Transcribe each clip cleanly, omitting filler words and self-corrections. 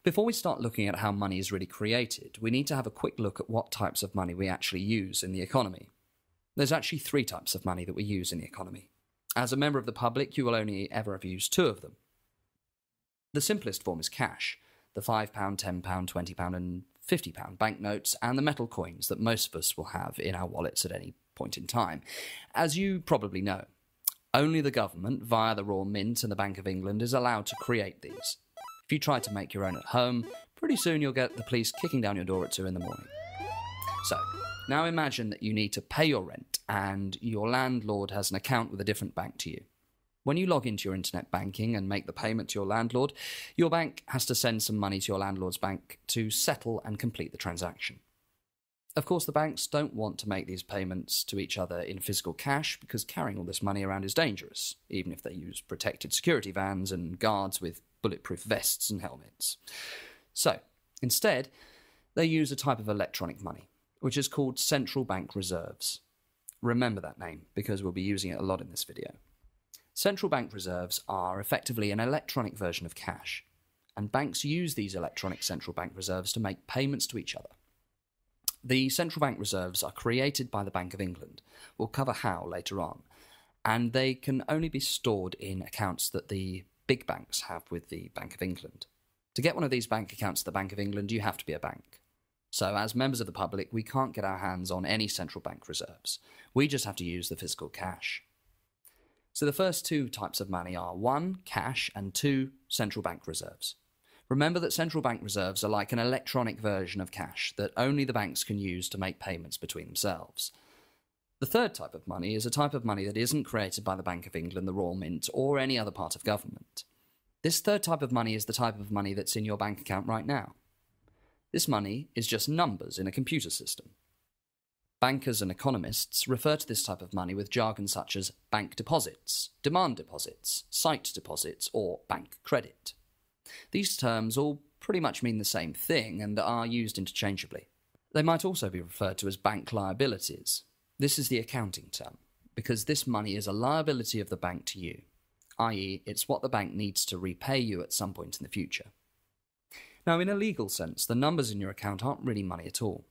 Before we start looking at how money is really created, we need to have a quick look at what types of money we actually use in the economy. There's actually 3 types of money that we use in the economy. As a member of the public, you will only ever have used 2 of them. The simplest form is cash, the £5, £10, £20 and £50 banknotes, and the metal coins that most of us will have in our wallets at any point in time. As you probably know, only the government, via the Royal Mint and the Bank of England, is allowed to create these. If you try to make your own at home, pretty soon you'll get the police kicking down your door at 2 in the morning. So, now imagine that you need to pay your rent and your landlord has an account with a different bank to you. When you log into your internet banking and make the payment to your landlord, your bank has to send some money to your landlord's bank to settle and complete the transaction. Of course, the banks don't want to make these payments to each other in physical cash because carrying all this money around is dangerous, even if they use protected security vans and guards with bulletproof vests and helmets. So, instead, they use a type of electronic money, which is called central bank reserves. Remember that name, because we'll be using it a lot in this video. Central bank reserves are effectively an electronic version of cash, and banks use these electronic central bank reserves to make payments to each other. The central bank reserves are created by the Bank of England. We'll cover how later on, and they can only be stored in accounts that the big banks have with the Bank of England. To get one of these bank accounts at the Bank of England, you have to be a bank. So as members of the public, we can't get our hands on any central bank reserves. We just have to use the physical cash. So the first 2 types of money are 1, cash, and 2, central bank reserves. Remember that central bank reserves are like an electronic version of cash that only the banks can use to make payments between themselves. The third type of money is a type of money that isn't created by the Bank of England, the Royal Mint, or any other part of government. This third type of money is the type of money that's in your bank account right now. This money is just numbers in a computer system. Bankers and economists refer to this type of money with jargon such as bank deposits, demand deposits, sight deposits, or bank credit. These terms all pretty much mean the same thing and are used interchangeably. They might also be referred to as bank liabilities. This is the accounting term, because this money is a liability of the bank to you, i.e. it's what the bank needs to repay you at some point in the future. Now, in a legal sense, the numbers in your account aren't really money at all.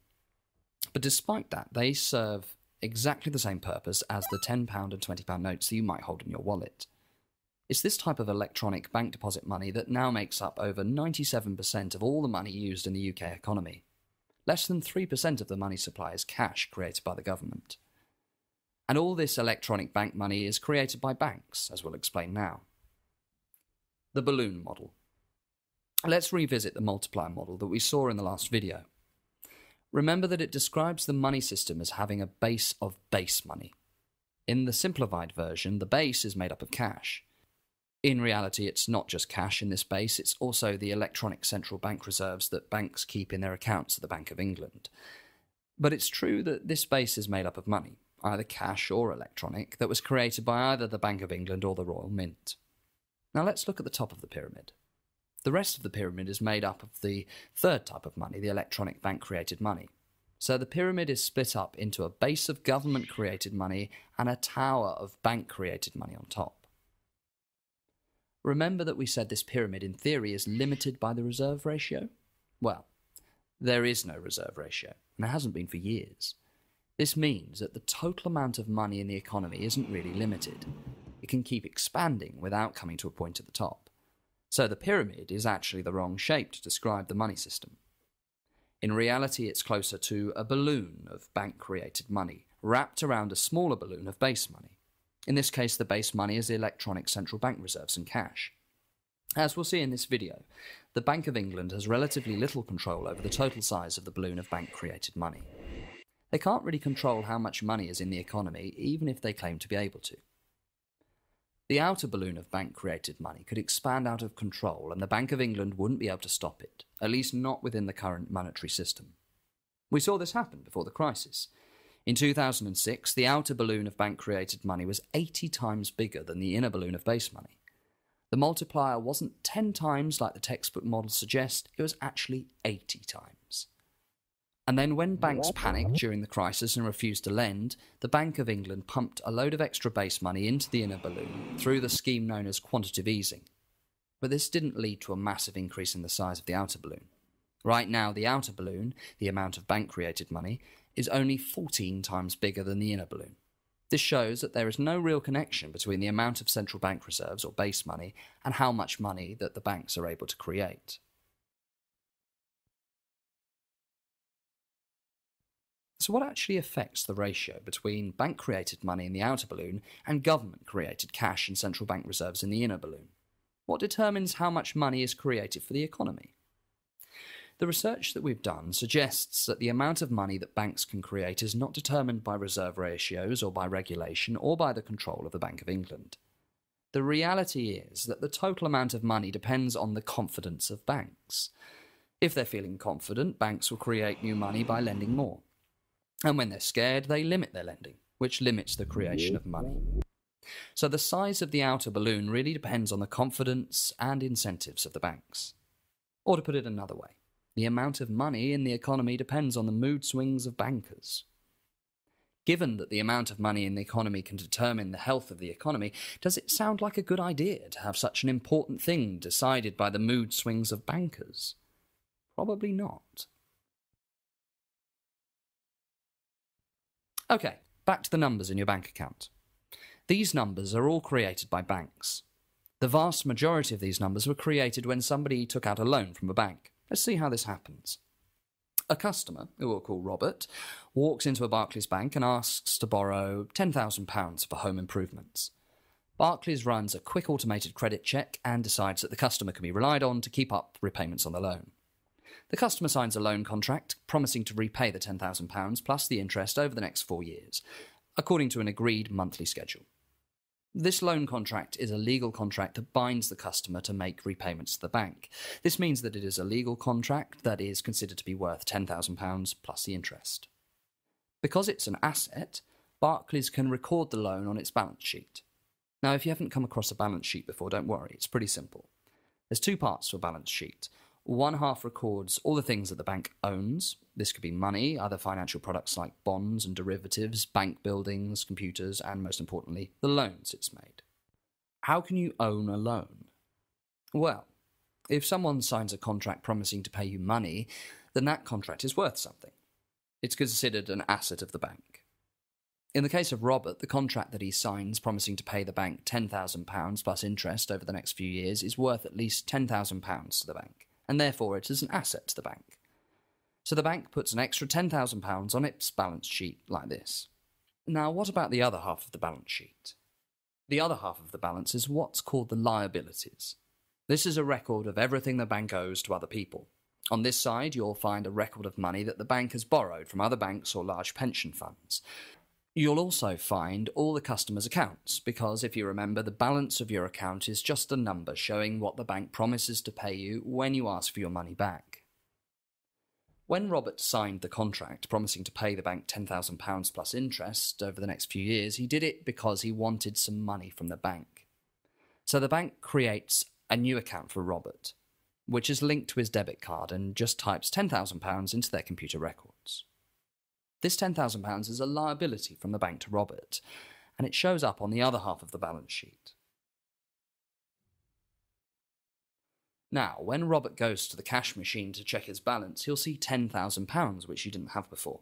But despite that, they serve exactly the same purpose as the £10 and £20 notes that you might hold in your wallet. It's this type of electronic bank deposit money that now makes up over 97% of all the money used in the UK economy. Less than 3% of the money supply is cash created by the government. And all this electronic bank money is created by banks, as we'll explain now. The balloon model. Let's revisit the multiplier model that we saw in the last video. Remember that it describes the money system as having a base of base money. In the simplified version, the base is made up of cash. In reality, it's not just cash in this base, it's also the electronic central bank reserves that banks keep in their accounts at the Bank of England. But it's true that this base is made up of money, either cash or electronic, that was created by either the Bank of England or the Royal Mint. Now let's look at the top of the pyramid. The rest of the pyramid is made up of the third type of money, the electronic bank-created money. So the pyramid is split up into a base of government-created money and a tower of bank-created money on top. Remember that we said this pyramid in theory is limited by the reserve ratio? Well, there is no reserve ratio, and there hasn't been for years. This means that the total amount of money in the economy isn't really limited. It can keep expanding without coming to a point at the top. So the pyramid is actually the wrong shape to describe the money system. In reality, it's closer to a balloon of bank-created money, wrapped around a smaller balloon of base money. In this case, the base money is the electronic central bank reserves and cash. As we'll see in this video, the Bank of England has relatively little control over the total size of the balloon of bank-created money. They can't really control how much money is in the economy, even if they claim to be able to. The outer balloon of bank-created money could expand out of control and the Bank of England wouldn't be able to stop it, at least not within the current monetary system. We saw this happen before the crisis. In 2006, the outer balloon of bank-created money was 80 times bigger than the inner balloon of base money. The multiplier wasn't 10 times like the textbook models suggest, it was actually 80 times. And then when banks panicked during the crisis and refused to lend, the Bank of England pumped a load of extra base money into the inner balloon through the scheme known as quantitative easing. But this didn't lead to a massive increase in the size of the outer balloon. Right now, the outer balloon, the amount of bank-created money, is only 14 times bigger than the inner balloon. This shows that there is no real connection between the amount of central bank reserves, or base money, and how much money that the banks are able to create. So what actually affects the ratio between bank-created money in the outer balloon and government-created cash and central bank reserves in the inner balloon? What determines how much money is created for the economy? The research that we've done suggests that the amount of money that banks can create is not determined by reserve ratios or by regulation or by the control of the Bank of England. The reality is that the total amount of money depends on the confidence of banks. If they're feeling confident, banks will create new money by lending more. And when they're scared, they limit their lending, which limits the creation of money. So the size of the outer balloon really depends on the confidence and incentives of the banks. Or to put it another way, the amount of money in the economy depends on the mood swings of bankers. Given that the amount of money in the economy can determine the health of the economy, does it sound like a good idea to have such an important thing decided by the mood swings of bankers? Probably not. Okay, back to the numbers in your bank account. These numbers are all created by banks. The vast majority of these numbers were created when somebody took out a loan from a bank. Let's see how this happens. A customer, who we'll call Robert, walks into a Barclays bank and asks to borrow £10,000 for home improvements. Barclays runs a quick automated credit check and decides that the customer can be relied on to keep up repayments on the loan. The customer signs a loan contract promising to repay the £10,000 plus the interest over the next 4 years, according to an agreed monthly schedule. This loan contract is a legal contract that binds the customer to make repayments to the bank. This means that it is a legal contract that is considered to be worth £10,000 plus the interest. Because it's an asset, Barclays can record the loan on its balance sheet. Now, if you haven't come across a balance sheet before, don't worry, it's pretty simple. There's two parts to a balance sheet. One half records all the things that the bank owns. This could be money, other financial products like bonds and derivatives, bank buildings, computers, and most importantly, the loans it's made. How can you own a loan? Well, if someone signs a contract promising to pay you money, then that contract is worth something. It's considered an asset of the bank. In the case of Robert, the contract that he signs promising to pay the bank £10,000 plus interest over the next few years is worth at least £10,000 to the bank, and therefore it is an asset to the bank. So the bank puts an extra £10,000 on its balance sheet like this. Now, what about the other half of the balance sheet? The other half of the balance is what's called the liabilities. This is a record of everything the bank owes to other people. On this side, you'll find a record of money that the bank has borrowed from other banks or large pension funds. You'll also find all the customers' accounts, because if you remember, the balance of your account is just a number showing what the bank promises to pay you when you ask for your money back. When Robert signed the contract promising to pay the bank £10,000 plus interest over the next few years, he did it because he wanted some money from the bank. So the bank creates a new account for Robert, which is linked to his debit card, and just types £10,000 into their computer records. This £10,000 is a liability from the bank to Robert, and it shows up on the other half of the balance sheet. Now, when Robert goes to the cash machine to check his balance, he'll see £10,000, which he didn't have before.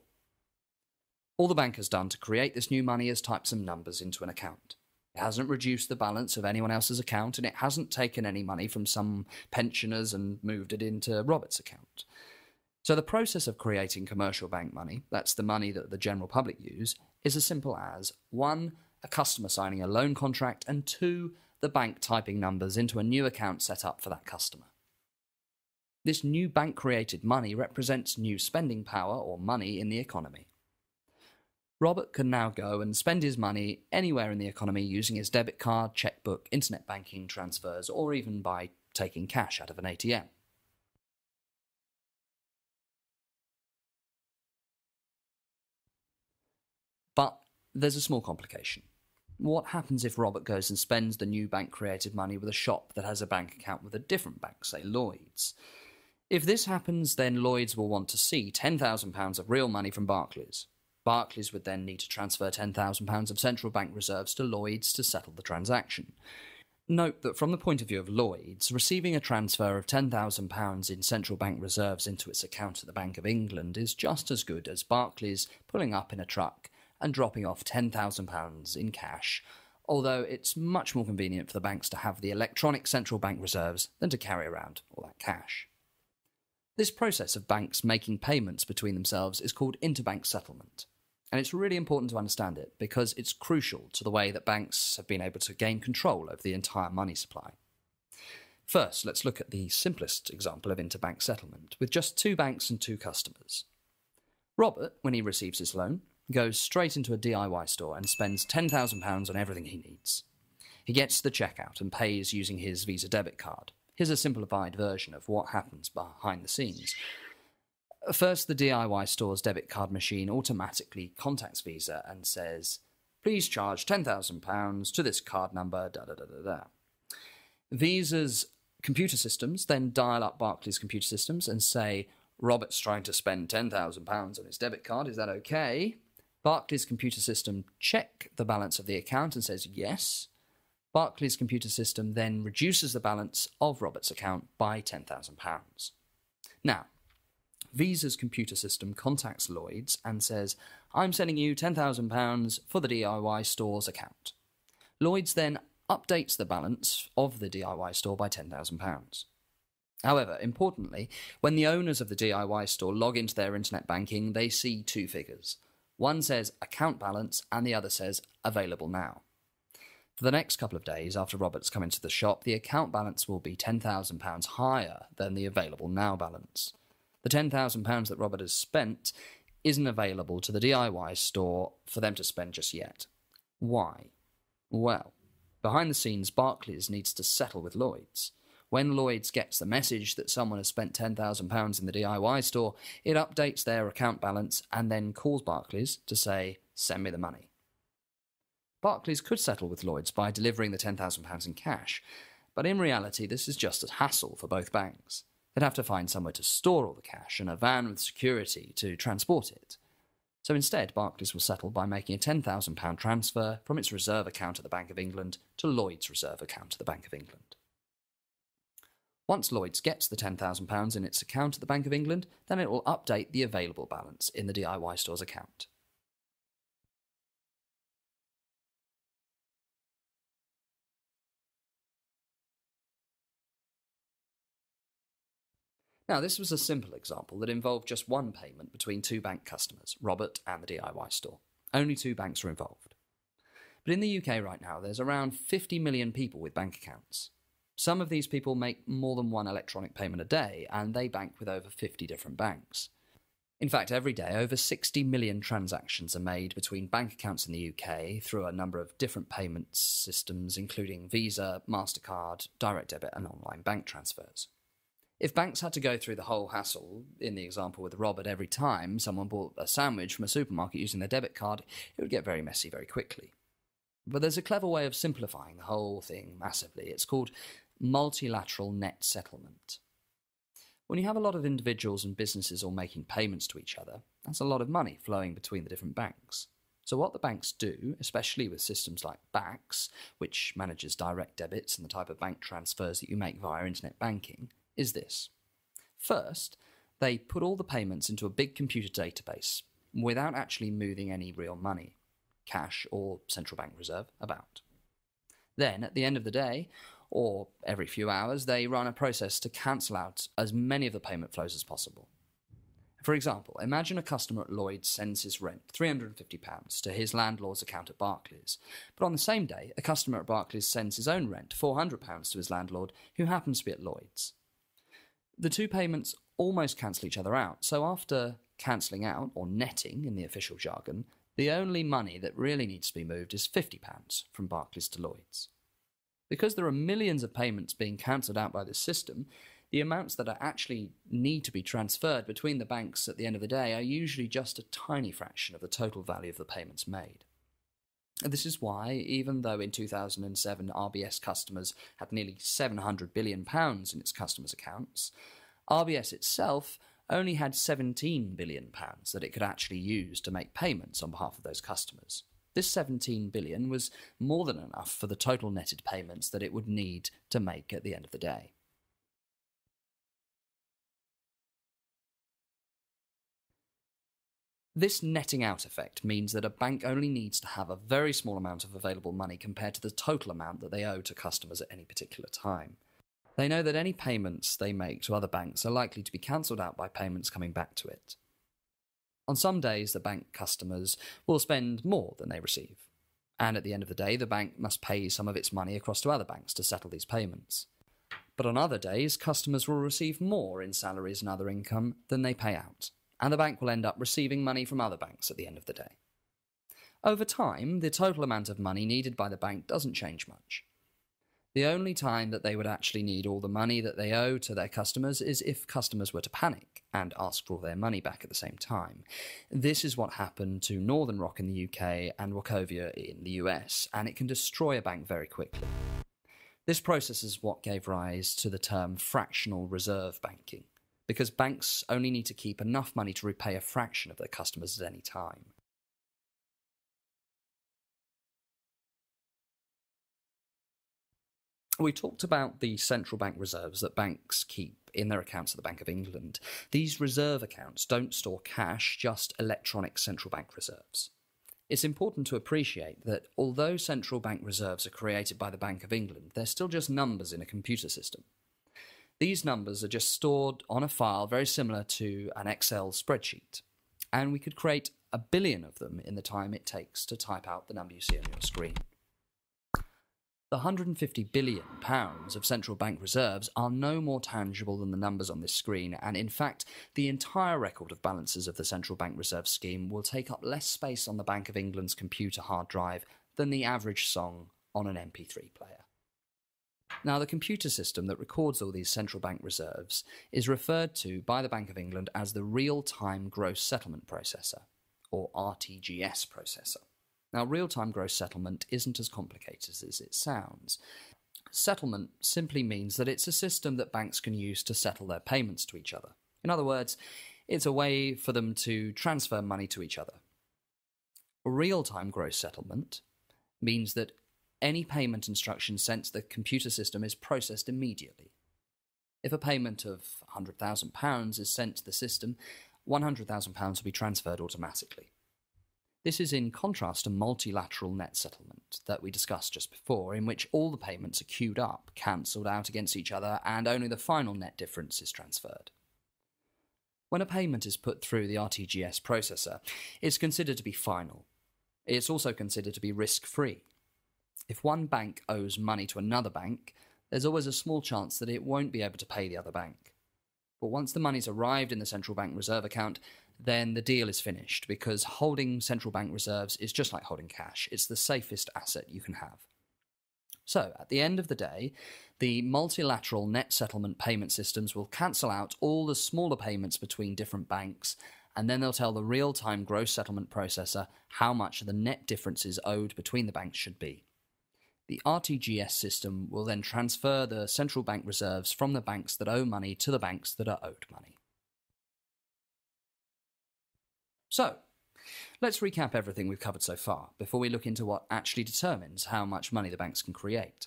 All the bank has done to create this new money is type some numbers into an account. It hasn't reduced the balance of anyone else's account, and it hasn't taken any money from some pensioners and moved it into Robert's account. So the process of creating commercial bank money, that's the money that the general public use, is as simple as 1. A customer signing a loan contract, and 2. The bank typing numbers into a new account set up for that customer. This new bank-created money represents new spending power or money in the economy. Robert can now go and spend his money anywhere in the economy using his debit card, checkbook, internet banking, transfers, or even by taking cash out of an ATM. But there's a small complication. What happens if Robert goes and spends the new bank-created money with a shop that has a bank account with a different bank, say Lloyd's? If this happens, then Lloyd's will want to see £10,000 of real money from Barclays. Barclays would then need to transfer £10,000 of central bank reserves to Lloyd's to settle the transaction. Note that from the point of view of Lloyds, receiving a transfer of £10,000 in central bank reserves into its account at the Bank of England is just as good as Barclays pulling up in a truck and dropping off £10,000 in cash, although it's much more convenient for the banks to have the electronic central bank reserves than to carry around all that cash. This process of banks making payments between themselves is called interbank settlement. And it's really important to understand it because it's crucial to the way that banks have been able to gain control over the entire money supply. First, let's look at the simplest example of interbank settlement, with just two banks and two customers. Robert, when he receives his loan, goes straight into a DIY store and spends £10,000 on everything he needs. He gets to the checkout and pays using his Visa debit card. Here's a simplified version of what happens behind the scenes. First, the DIY store's debit card machine automatically contacts Visa and says, "Please charge £10,000 to this card number, da-da-da-da-da." Visa's computer systems then dial up Barclays' computer systems and say, "Robert's trying to spend £10,000 on his debit card, is that okay?" Barclays' computer system check the balance of the account and says yes. Barclays' computer system then reduces the balance of Robert's account by £10,000. Now, Visa's computer system contacts Lloyds and says, "I'm sending you £10,000 for the DIY store's account." Lloyds then updates the balance of the DIY store by £10,000. However, importantly, when the owners of the DIY store log into their internet banking, they see two figures. One says account balance and the other says available now. For the next couple of days after Robert's come into the shop, the account balance will be £10,000 higher than the available now balance. The £10,000 that Robert has spent isn't available to the DIY store for them to spend just yet. Why? Well, behind the scenes, Barclays needs to settle with Lloyds. When Lloyds gets the message that someone has spent £10,000 in the DIY store, it updates their account balance and then calls Barclays to say, "Send me the money." Barclays could settle with Lloyds by delivering the £10,000 in cash, but in reality this is just a hassle for both banks. They'd have to find somewhere to store all the cash and a van with security to transport it. So instead, Barclays will settle by making a £10,000 transfer from its reserve account at the Bank of England to Lloyds' reserve account at the Bank of England. Once Lloyds gets the £10,000 in its account at the Bank of England, then it will update the available balance in the DIY store's account. Now, this was a simple example that involved just one payment between two bank customers, Robert and the DIY store. Only two banks are involved. But in the UK right now, there's around 50 million people with bank accounts. Some of these people make more than one electronic payment a day, and they bank with over 50 different banks. In fact, every day, over 60 million transactions are made between bank accounts in the UK through a number of different payment systems, including Visa, MasterCard, direct debit, and online bank transfers. If banks had to go through the whole hassle, in the example with Robert, every time someone bought a sandwich from a supermarket using their debit card, it would get very messy very quickly. But there's a clever way of simplifying the whole thing massively. It's called multilateral net settlement. When you have a lot of individuals and businesses all making payments to each other, that's a lot of money flowing between the different banks. So what the banks do, especially with systems like BACS, which manages direct debits and the type of bank transfers that you make via internet banking, is this. First, they put all the payments into a big computer database without actually moving any real money, cash or central bank reserve, about. Then, at the end of the day, or every few hours, they run a process to cancel out as many of the payment flows as possible. For example, imagine a customer at Lloyds sends his rent, £350, to his landlord's account at Barclays. But on the same day, a customer at Barclays sends his own rent, £400, to his landlord, who happens to be at Lloyds. The two payments almost cancel each other out, so after cancelling out, or netting in the official jargon, the only money that really needs to be moved is £50 from Barclays to Lloyds. Because there are millions of payments being cancelled out by this system, the amounts that actually need to be transferred between the banks at the end of the day are usually just a tiny fraction of the total value of the payments made. And this is why, even though in 2007 RBS customers had nearly £700 billion in its customers' accounts, RBS itself only had £17 billion that it could actually use to make payments on behalf of those customers. This 17 billion was more than enough for the total netted payments that it would need to make at the end of the day. This netting out effect means that a bank only needs to have a very small amount of available money compared to the total amount that they owe to customers at any particular time. They know that any payments they make to other banks are likely to be cancelled out by payments coming back to it. On some days, the bank customers will spend more than they receive, and at the end of the day, the bank must pay some of its money across to other banks to settle these payments. But on other days, customers will receive more in salaries and other income than they pay out, and the bank will end up receiving money from other banks at the end of the day. Over time, the total amount of money needed by the bank doesn't change much. The only time that they would actually need all the money that they owe to their customers is if customers were to panic and ask for their money back at the same time. This is what happened to Northern Rock in the UK and Wachovia in the US, and it can destroy a bank very quickly. This process is what gave rise to the term fractional reserve banking, because banks only need to keep enough money to repay a fraction of their customers at any time. We talked about the central bank reserves that banks keep in their accounts at the Bank of England. These reserve accounts don't store cash, just electronic central bank reserves. It's important to appreciate that although central bank reserves are created by the Bank of England, they're still just numbers in a computer system. These numbers are just stored on a file very similar to an Excel spreadsheet, and we could create 1 billion of them in the time it takes to type out the number you see on your screen. The £150 billion of central bank reserves are no more tangible than the numbers on this screen, and in fact, the entire record of balances of the central bank reserve scheme will take up less space on the Bank of England's computer hard drive than the average song on an MP3 player. Now, the computer system that records all these central bank reserves is referred to by the Bank of England as the real-time gross settlement processor, or RTGS processor. Now, real-time gross settlement isn't as complicated as it sounds. Settlement simply means that it's a system that banks can use to settle their payments to each other. In other words, it's a way for them to transfer money to each other. Real-time gross settlement means that any payment instruction sent to the computer system is processed immediately. If a payment of £100,000 is sent to the system, £100,000 will be transferred automatically. This is in contrast to multilateral net settlement that we discussed just before, in which all the payments are queued up, cancelled out against each other, and only the final net difference is transferred. When a payment is put through the RTGS processor, it's considered to be final. It's also considered to be risk-free. If one bank owes money to another bank, there's always a small chance that it won't be able to pay the other bank. But once the money's arrived in the central bank reserve account, then the deal is finished, because holding central bank reserves is just like holding cash. It's the safest asset you can have. So, at the end of the day, the multilateral net settlement payment systems will cancel out all the smaller payments between different banks, and then they'll tell the real-time gross settlement processor how much the net differences owed between the banks should be. The RTGS system will then transfer the central bank reserves from the banks that owe money to the banks that are owed money. So, let's recap everything we've covered so far before we look into what actually determines how much money the banks can create.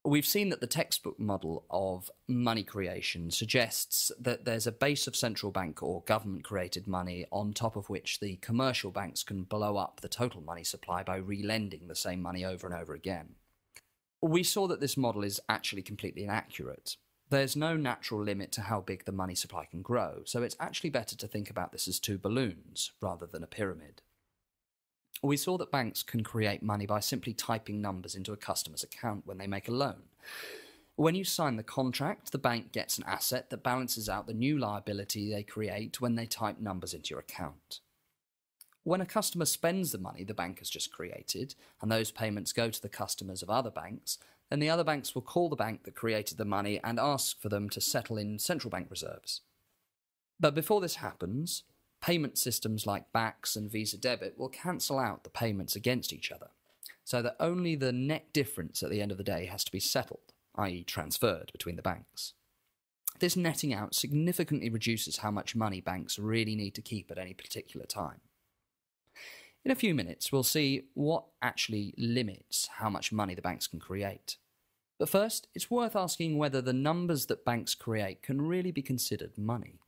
We've seen that the textbook model of money creation suggests that there's a base of central bank or government-created money on top of which the commercial banks can blow up the total money supply by relending the same money over and over again. We saw that this model is actually completely inaccurate. There's no natural limit to how big the money supply can grow, so it's actually better to think about this as two balloons rather than a pyramid. We saw that banks can create money by simply typing numbers into a customer's account when they make a loan. When you sign the contract, the bank gets an asset that balances out the new liability they create when they type numbers into your account. When a customer spends the money the bank has just created, and those payments go to the customers of other banks, then the other banks will call the bank that created the money and ask for them to settle in central bank reserves. But before this happens, payment systems like BACS and Visa Debit will cancel out the payments against each other, so that only the net difference at the end of the day has to be settled, i.e. transferred between the banks. This netting out significantly reduces how much money banks really need to keep at any particular time. In a few minutes, we'll see what actually limits how much money the banks can create. But first, it's worth asking whether the numbers that banks create can really be considered money.